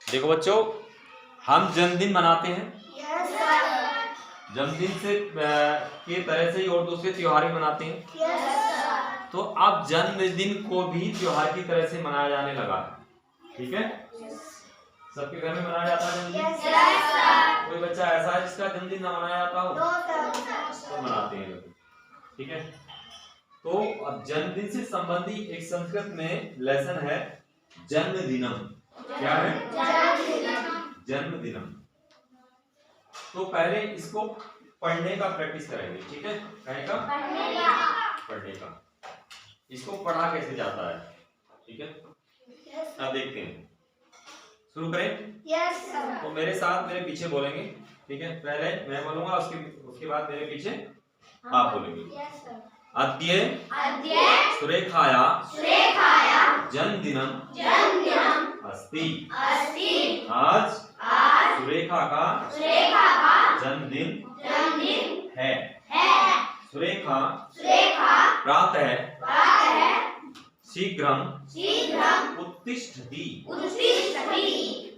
देखो बच्चों, हम जन्मदिन मनाते हैं। Yes sir. जन्मदिन से के तरह से ही और दूसरे त्योहार भी मनाते हैं। Yes sir. तो अब जन्मदिन को भी त्योहार की तरह से मनाया जाने लगा है। ठीक है, सबके घर में मनाया जाता है जन्मदिन। Yes sir. कोई बच्चा ऐसा है जिसका जन्मदिन ना मनाया जाता हो? तो मनाते हैं लोग। ठीक है, तो अब जन्मदिन से संबंधित एक संस्कृत में लेसन है जन्मदिनम। क्या है? जन्मदिनम। तो पहले इसको पढ़ने का प्रैक्टिस करेंगे। ठीक है, कहेगा पढ़ने का। इसको पढ़ा कैसे जाता है? ठीक है, अब देखते हैं, शुरू करें। Yes sir. तो मेरे साथ मेरे पीछे बोलेंगे। ठीक है, पहले मैं बोलूंगा, उसके बाद मेरे पीछे आप बोलेंगे। Yes sir. अद्य सुरेखाया जन्मदिनम अस्ति। आज सुरेखा का जन्मदिन है। सुरेखा प्रातः शीघ्रम उत्तिष्ठति।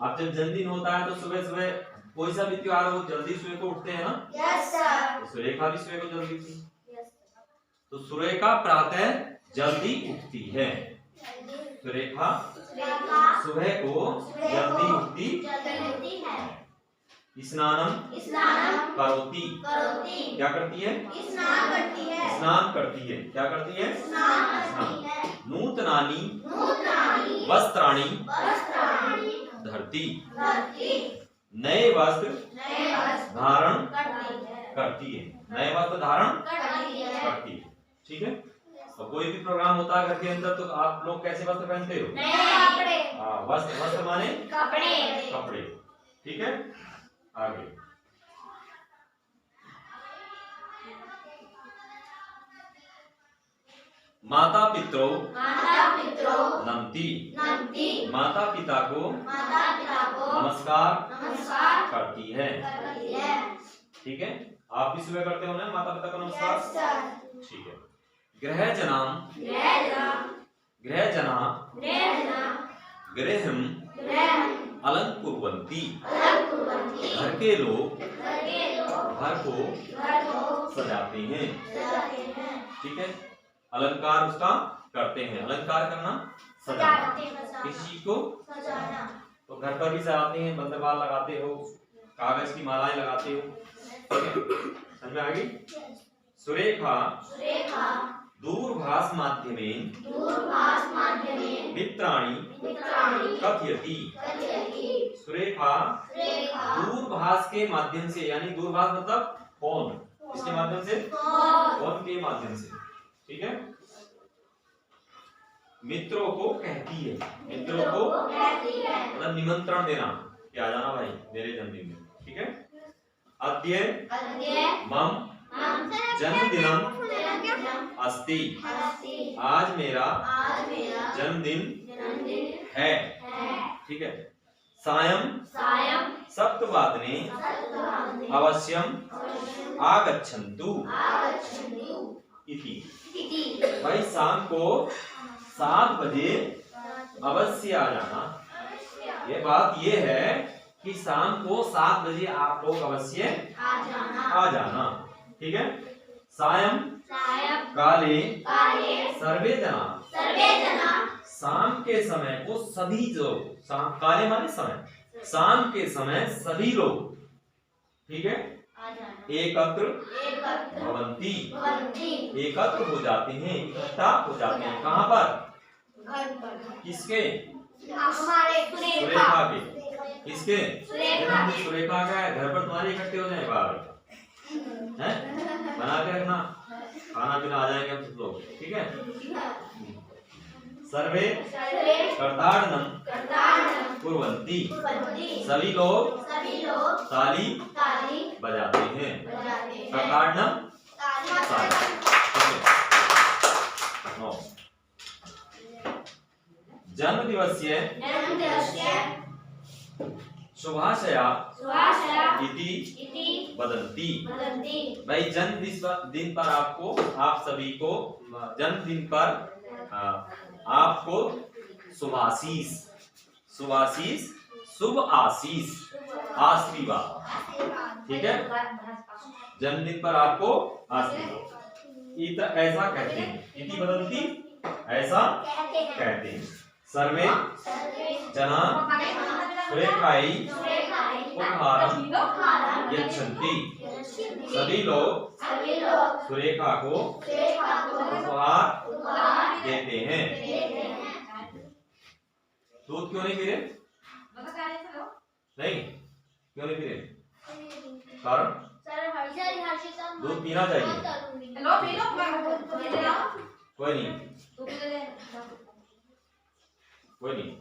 अब जब जन्मदिन होता है तो सुबह सुबह कोई सा भी त्योहार हो, जल्दी सुबह को उठते हैं ना। Yes sir. तो सुरेखा भी सुबह को जल्दी उठी। तो सुरेखा प्रातः जल्दी उठती है। सुरेखा सुबह को जल्दी उठती है। स्नानम करोति। क्या करती है? स्नान करती है। क्या करती है? स्नान। नूतनानि वस्त्राणि धरती। नए वस्त्र धारण करती है। नए वस्त्र धारण करती है। ठीक है, तो कोई भी प्रोग्राम होता है घर के अंदर तो आप लोग कैसे वस्त्र पहनते हो? हाँ, वस्त्र माने कपड़े। ठीक है, आगे माता पितरों नमति। माता पिता को नमस्कार करती है। ठीक है, आप भी सुबह करते हो ना माता पिता को नमस्कार? ठीक है। गृहजना गृहं अलंकुर्वन्ति। घर के लोग घर को सजाते हैं। ठीक है, अलंकार उसका करते हैं। अलंकार करना सजाना। किसी चीज को तो घर पर भी सजाते हैं, बंदरबाल लगाते हो, कागज की मालाएं लगाते हो। समझ में आ गई? सुरेखा दूरभाष माध्यमेन मित्राणि कथयति। सुरेखा दूरभाष के माध्यम से, यानी दूरभाष मतलब फोन, इसके माध्यम से, फोन के माध्यम से। ठीक है, मित्रों को कहती है। मित्रों को मतलब निमंत्रण देना कि आ जाना भाई मेरे जन्मदिन में। ठीक है, अद्य मम जन्मदिनम अस्ति। आज मेरा जन्मदिन है। ठीक है, सायं सप्तवादने अवश्यम आगच्छन्तु इति। भाई शाम को 7 बजे अवश्य आ जाना। ये बात ये है कि शाम को 7 बजे आप लोग अवश्य आ जाना। ठीक है, सायं काले सर्वे जना। शाम के समय को सभी लोग, काले माने समय, शाम के समय सभी लोग, ठीक है, एकत्र भवन्ति। एकत्र हो जाते हैं, इकट्ठा हो जाते हैं। कहाँ पर? किसके? सुरेखा के। किसके? सुरेखा का है। घर पर तुम्हारे इकट्ठे हो जाए बाहर है, बना के रखना, खाना पीना आ जाएंगे हम सब लोग। ठीक है, सर्वे कर्ताडनम कुर्वन्ति। सभी लोग ताली बजाते हैं। कर्ताडनम जन्म दिवस्य शुभाशया इति वदन्ति। भाई जन्मदिन पर आपको, आप सभी को जन्मदिन पर आपको शुभाशीष शुभ आशीष, आशीर्वाद। ठीक है, जन्मदिन पर आपको आशीर्वाद। ऐसा कहते हैं, इति वदन्ति, ऐसा कहते हैं। सर्वे जना सुरेखायै उपहारं यच्छन्ति, सभी लोग सुरेखा को उपहार देते हैं। दूध क्यों नहीं पी रहे? नहीं, क्यों नहीं पी रहे? कारण दूध पीना चाहिए। कोई नहीं,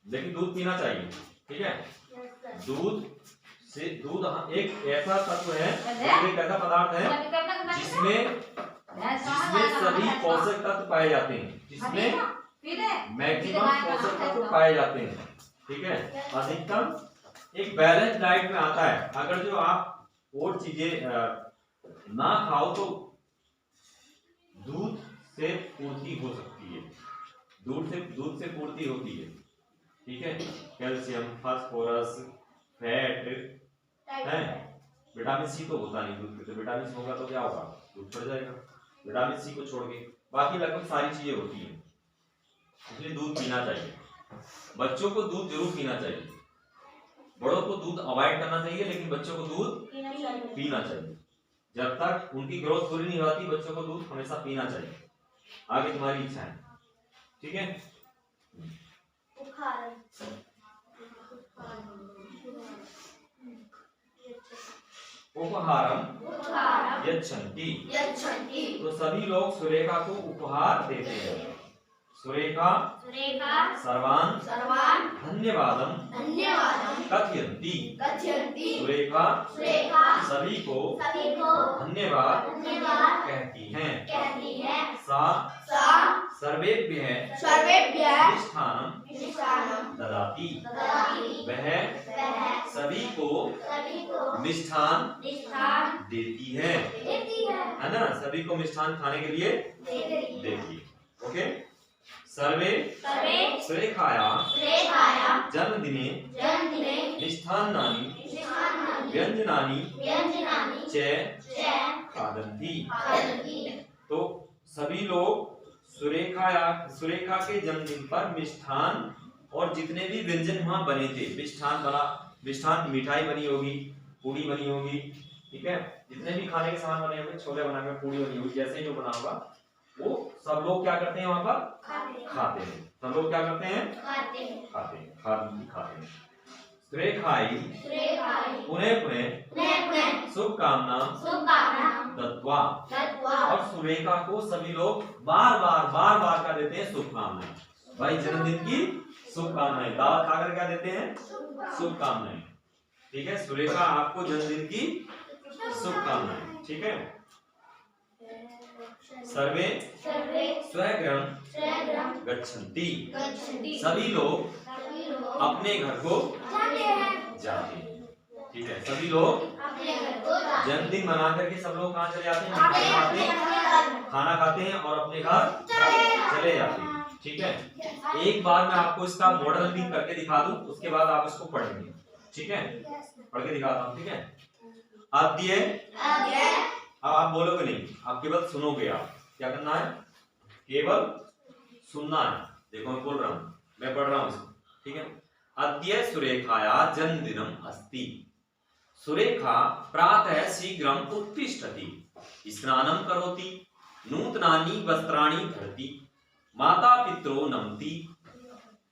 लेकिन दूध पीना चाहिए। ठीक है, दूध एक ऐसा तत्व है, एक ऐसा पदार्थ है जिसमें सभी पोषक तत्व पाए जाते हैं, जिसमें मैक्सिमम पोषक तत्व पाए जाते हैं। ठीक है, अधिकतम एक बैलेंस डाइट में आता है। अगर जो आप और चीजें ना खाओ तो दूध से पूर्ति हो सकती है, दूध से पूर्ति होती है। ठीक है, कैल्शियम, फास्फोरस, फैट है, विटामिन सी तो होता नहीं दूध पे। तो विटामिन सी होगा तो क्या होगा? दूध बढ़ जाएगा। विटामिन सी को छोड़ के बाकी लगभग सारी चीजें होती हैं, इसलिए दूध पीना चाहिए। बच्चों को दूध जरूर पीना चाहिए, बड़ों को दूध अवॉइड करना चाहिए, लेकिन बच्चों को दूध पीना चाहिए। जब तक उनकी ग्रोथ पूरी नहीं होती, बच्चों को दूध हमेशा पीना चाहिए। आगे तुम्हारी इच्छा है। ठीक है, उपहारं यच्छन्ति, तो सभी लोग सुरेखा को उपहार देते हैं। सुरेखा सर्वान् धन्यवादं कथयन्ति, सुरेखा सभी को धन्यवाद कहती हैं। सा सर्वेभ्यः मिष्ठान्नं ददाति, वह सभी को मिष्ठान देती है ना? सभी को मिष्ठान खाने के लिए देती है। ओके, सर्वे सुरेखायाः जन्मदिने मिष्ठान्नानि व्यंजनानि च खादन्ति, तो सभी लोग सुरेखा के जन्मदिन पर मिष्ठान और जितने भी व्यंजन वहां बने थे, मिष्ठान मिठाई बनी होगी, पूड़ी बनी होगी। ठीक है, जितने भी खाने के सामान बने होंगे, छोले बना के, पूड़ी बनी होगी, जैसे जो बना होगा वो सब लोग क्या करते हैं? वहां पर खाते हैं। सब लोग क्या करते हैं? खाते हैं। सुरेखायै पुनः शुभकामना दत्वा, और सुरेखा को सभी लोग बार बार क्या देते हैं? शुभकामनाएं। भाई जन्मदिन की शुभकामनाएं, दावत खाकर क्या देते हैं? शुभकामनाएं। ठीक है, सुरेखा आपको जन्मदिन की शुभकामनाएं। ठीक है, सर्वे स्वगृहं गच्छन्ति, सभी लोग अपने घर को जाते हैं। ठीक है, सभी लोग जन्मदिन मना करके सब लोग कहाँ चले जाते हैं? खाना खाते हैं और अपने घर चले जाते हैं। ठीक है, एक बार मैं आपको इसका मॉडल भी करके दिखा दूं, उसके बाद आप इसको पढ़ेंगे। ठीक है, पढ़ के दिखाता हूँ। ठीक है, अब आप बोलोगे नहीं, आप केवल सुनोगे। आप क्या करना है? केवल सुनना है। देखो मैं बोल रहा हूँ, मैं पढ़ रहा हूँ इसको। ठीक है, अद्य सुरेखायाः जन्मदिनम् अस्ति, सुरेखा प्रातः शीघ्रम् उत्तिष्ठति, स्नानं करोति, नूतनानि वस्त्राणि धरति, माता पितरो नमति,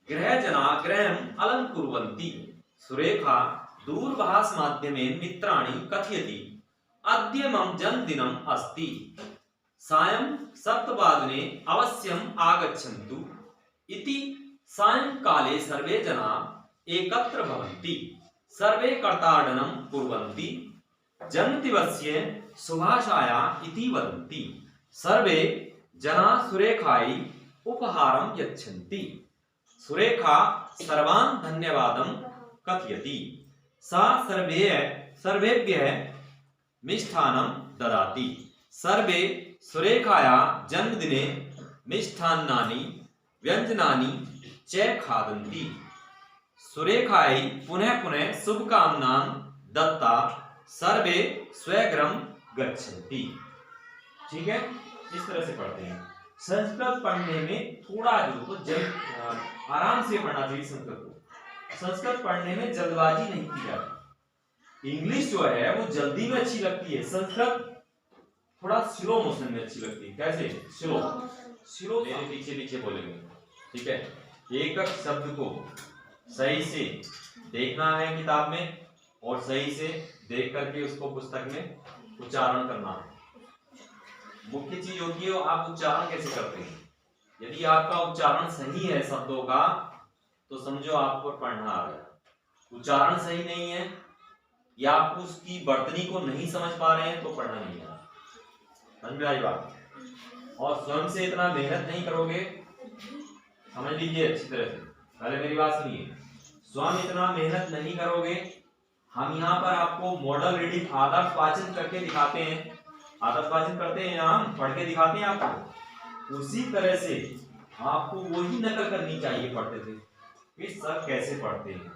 गृहजना गृहम् अलङ्कुर्वन्ति, सुरेखा दूरभाष माध्यमेन मित्राणि कथयति, अद्य मम जन्मदिनम् अस्ति, सायं 7:00 अवश्यम् आगच्छन्तु इति सायंकाले सर्वे जना एकत्र भवन्ति, सर्वे कर्ताडनं कुर्वन्ति, जन्मदिवस्य शुभाशयाः इति वदन्ति, सर्वे जना सुरेखायै उपहारं यच्छन्ति, सुरेखा सर्वान् धन्यवादं कथयति, सा सर्वेभ्यः मिष्ठान्नं ददाति, सर्वे सुरेखायाः जन्मदिने मिष्ठान्नानि व्यंजनानि च खादन्ति, सुरेखायै पुनः पुनः शुभकामनां दत्ता सर्वे स्वगृहं गच्छन्ति। ठीक है, इस तरह से पढ़ते हैं। संस्कृत पढ़ने में थोड़ा जो तो आराम से पढ़ना चाहिए संस्कृत को। संस्कृत पढ़ने में जल्दबाजी नहीं की जाती। इंग्लिश जो है वो जल्दी में अच्छी लगती है, संस्कृत थोड़ा स्लो मोशन में अच्छी लगती है। कैसे? स्लो स्लो, मेरे पीछे पीछे बोलेंगे। ठीक है, एक एक शब्द को सही से देखना है किताब में और सही से देख करके उसको पुस्तक में उच्चारण करना है। मुख्य चीज होती है आप उच्चारण कैसे करते हैं। यदि आपका उच्चारण सही है शब्दों का तो समझो आपको पढ़ना आ गया। उच्चारण सही नहीं है या आप उसकी वर्तनी को नहीं समझ पा रहे हैं तो पढ़ना नहीं आ रहा। समझ में आई बात? और स्वयं से इतना मेहनत नहीं करोगे, समझ लीजिए अच्छी तरह से, पहले मेरी बात सुनिए। स्वयं इतना मेहनत नहीं करोगे, हम यहाँ पर आपको मॉडल रीडिंग आदर्श वाचन करके दिखाते हैं। आदर्श वाचन करते हैं, हम पढ़ के दिखाते हैं आपको। उसी तरह से आपको वही नकल करनी चाहिए पढ़ते थे कि सर कैसे पढ़ते हैं,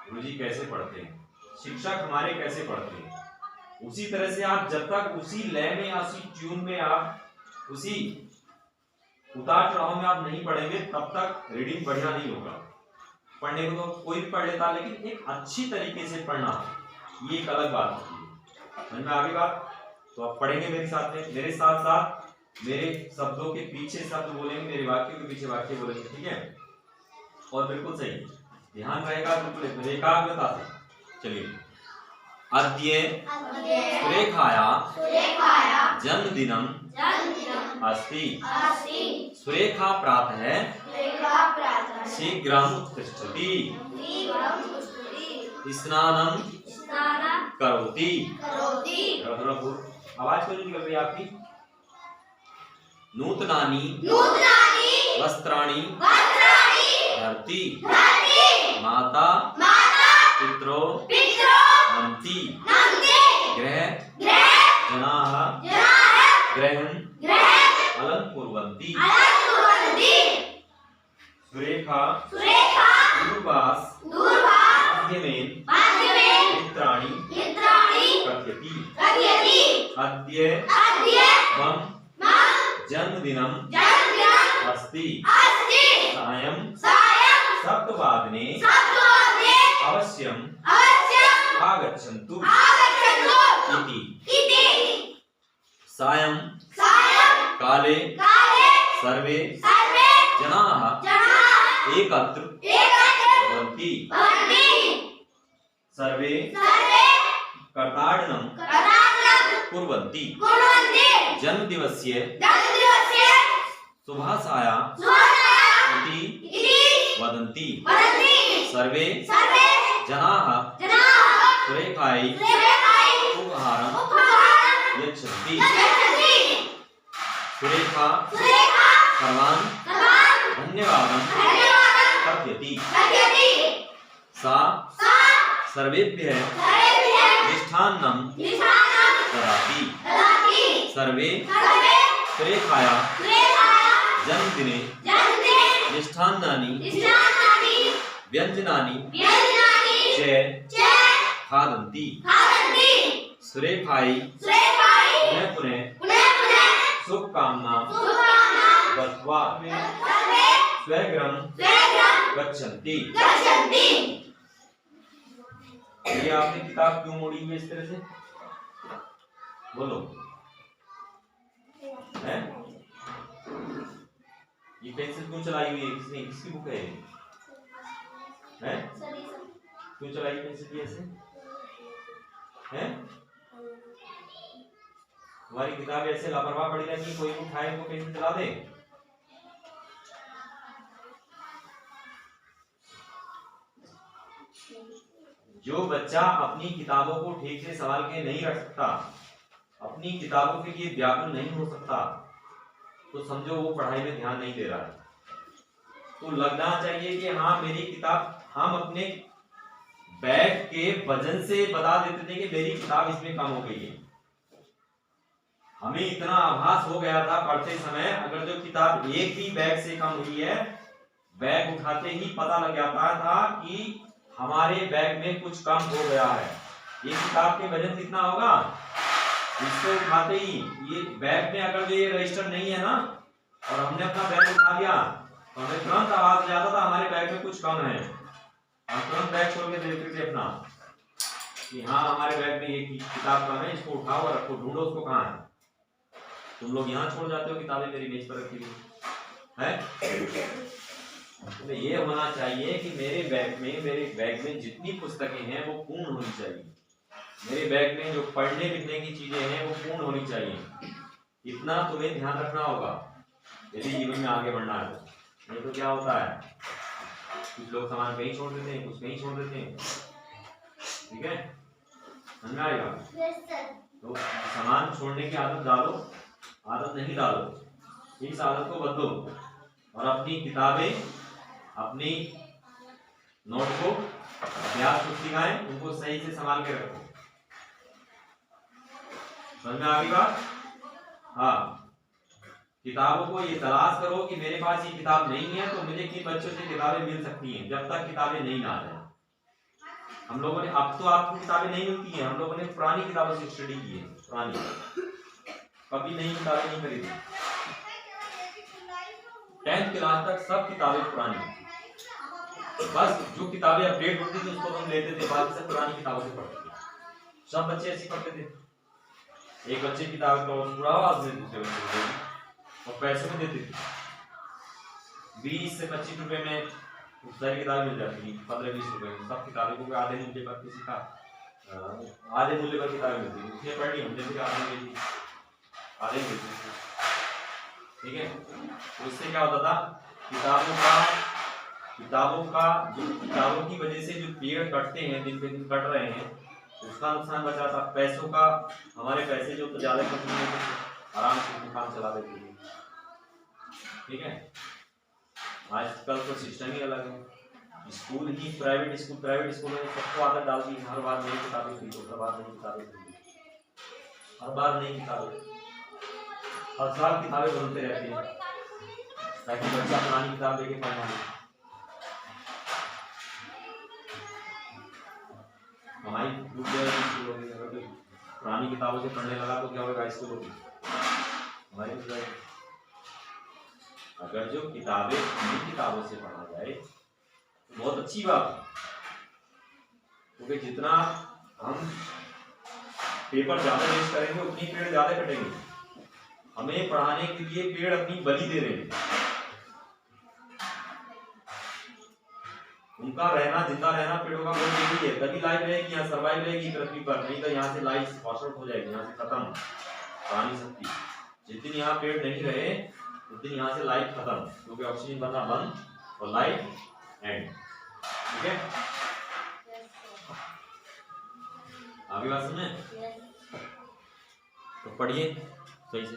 गुरुजी कैसे पढ़ते हैं, शिक्षक हमारे कैसे पढ़ते हैं। उसी तरह से आप जब तक उसी लय में या उसी ट्यून में आप उसी उतार चढ़ाव में आप नहीं पढ़ेंगे तब तक रीडिंग बढ़िया नहीं होगा। पढ़ने को तो कोई भी पढ़ लेता, लेकिन एक अच्छी तरीके से पढ़ना ये एक अलग बात होती है। समझ में आ गई बात? तो आप पढ़ेंगे मेरे साथ में, मेरे साथ साथ मेरे शब्दों के पीछे शब्द बोलेंगे, मेरे वाक्यों के पीछे वाक्य बोलेंगे। ठीक है, और बिल्कुल सही ध्यान रहेगा, बिल्कुल एकाग्रता से। चलिए, अद्य सुरेखाया जन्मदिनम अस्ति। सुरेखा प्रातः शीघ्रं उत्तिष्ठति, स्नानं करोति। आवाज क्यों नहीं निकल रही आपकी? नूतनानि वस्त्राणि धरति, माता पित्रो नमति, गृह जनाः गृहं अलं कुर्वन्ति। सुरेखा दूरभाष माध्यमेन मित्राणि कथयति। अद्य मम जन्मदिनम् अस्ति। सायं सप्तवादने अवश्यम् आगच्छन्तु इति। सायं काले सर्वे जनाः एकत्र भवन्ति। सर्वे कर्ताडनं कुर्वन्ति। जन्मदिवस्य शुभाशया इति वदन्ति। सर्वे जनाः सुरेखायै उपहारं यच्छन्ति। सुरेखा सर्वान् धन्यवादं कथयति। सा सर्वेभ्यः मिष्टान्नं ददाति। सर्वे सुरेखायाः जन्मदिने मिष्टान्नानि व्यञ्जनानि च खादन्ति। सुरेखायै पुनः पुनः शुभकामनां दत्त्वा स्वगृहं गच्छन्ति। ये आपने किताब क्यों मोड़ी हुई इस तरह से? बोलो, हैं? ये पेंसिल क्यों चलाई हुई है? किसने? किसकी बुक है? हैं? क्यों चलाई पेंसिल ऐसे? हैं? तुम्हारी किताब ऐसे लापरवाह पड़ी रहती है, कोई उठाए वो पेंसिल चला दे। जो बच्चा अपनी किताबों को ठीक से संभाल के नहीं रख सकता, अपनी किताबों के लिए व्याकुल नहीं हो सकता, तो समझो वो पढ़ाई में ध्यान नहीं दे रहा है। तो लगना चाहिए कि हाँ मेरी किताब, हम अपने बैग के वजन से बता देते थे कि मेरी किताब इसमें कम हो गई है। हमें इतना आभास हो गया था पढ़ते समय, अगर जो किताब एक भी बैग से कम हुई है बैग उठाते ही पता लग जाता था कि हमारे बैग में कुछ कम हो गया है। ये किताब के वजन कितना होगा, इसको उठाते ही ये बैग में अगर ये रजिस्टर नहीं है ना और हमने अपना बैग उठा लिया तो हमें तुरंत आवाज जाता था हमारे बैग में कुछ कम है। हम तुरंत बैग खोल के देखते थे अपना कि हाँ हमारे बैग में ये किताब कम है, इसको उठाओ और रखो, ढूंढो उसको कहाँ है। तुम लोग यहाँ छोड़ जाते हो किताबें मेरी मेज पर रखी हुई है। तो ये होना चाहिए कि मेरे बैग में जितनी पुस्तकें हैं वो पूर्ण होनी चाहिए। मेरे बैग में जो पढ़ने लिखने की चीजें हैं वो पूर्ण होनी चाहिए। इतना तुम्हें ध्यान रखना होगा यदि जीवन में आगे बढ़ना है। नहीं तो क्या होता है, कुछ लोग सामान कहीं छोड़ देते हैं, कुछ कहीं छोड़ देते हैं। ठीक है, समझ में आएगा? तो सामान छोड़ने की आदत डालो, आदत नहीं डालो, इस आदत को बदलो और अपनी किताबें, अपनी नोटबुक, अभ्यास पुस्तिकाएं उनको सही से संभाल के रखो। समझ में आ गई बात? हाँ, किताबों को ये तलाश करो कि मेरे पास ये किताब नहीं है तो मुझे किन बच्चों से किताबें मिल सकती हैं। जब तक किताबें नहीं आ जाए, हम लोगों ने, अब तो आपको किताबें नहीं मिलती हैं, हम लोगों ने पुरानी किताबों से स्टडी की है, पुरानी, कभी नई किताबें नहीं खरीदी। 10th क्लास तक सब किताबें पुरानी, बस जो किताबें अपडेट होती थी उसको हम लेते थे, बाकी सब पुरानी किताबों से पढ़ते थे। सब बच्चे ऐसे पढ़ते थे। एक बच्चे की किताब का पूरा आवाज में दूसरे बच्चे को देते और पैसे में देते थे। 20 से 25 रुपए में सारी किताबें मिल जाती थी, 15-20 रुपए में सब किताबें को आधे मूल्य पर, किसी का आधे मूल्य पर किताबें मिलती थी। उसने पढ़ ली, हमने भी आधे मिलती थी। ठीक है, तो इससे क्या होता था, किताबों की वजह से जो पेड़ कटते हैं, दिन पे दिन कट रहे हैं, उसका नुकसान बचा था। पैसों का, हमारे पैसे जो तो ज्यादा खर्च नहीं होते थे, आराम से काम चला देते थे। ठीक है, आजकल तो सिस्टम ही अलग है। स्कूल ही प्राइवेट स्कूल में सबको आदत डाल दी, हर बार नई किताबें खरीदो, हर बार नई किताबें खरीदो, हर बार नई किताबें, हर साल किताबें बदलते रहती हैं ताकि बच्चा पुरानी किताब लेके पढ़ना हो। हमारी अगर पुरानी किताबों से पढ़ने लगा तो क्या होगा स्कूल होगी हमारी। अगर जो किताबें नई किताबों से पढ़ा जाए तो बहुत अच्छी बात है, क्योंकि जितना हम पेपर ज्यादा वेस्ट करेंगे उतनी पेड़ ज्यादा कटेंगे। हमें पढ़ाने के लिए पेड़ अपनी बलि दे रहे हैं, उनका रहना, जिंदा रहना पेड़ों का बहुत जरूरी है, तभी लाइफ रहेगी, यहाँ सर्वाइव रहेगी पृथ्वी पर। नहीं तो यहाँ से लाइफ वॉश आउट हो जाएगी, यहाँ से खत्म प्राणी शक्ति। जिस दिन यहाँ पेड़ नहीं रहे उस दिन यहाँ से लाइफ खत्म, क्योंकि ऑक्सीजन बनना बंद और लाइफ एंड। ठीक है, आगे बात सुने तो पढ़िए सही से।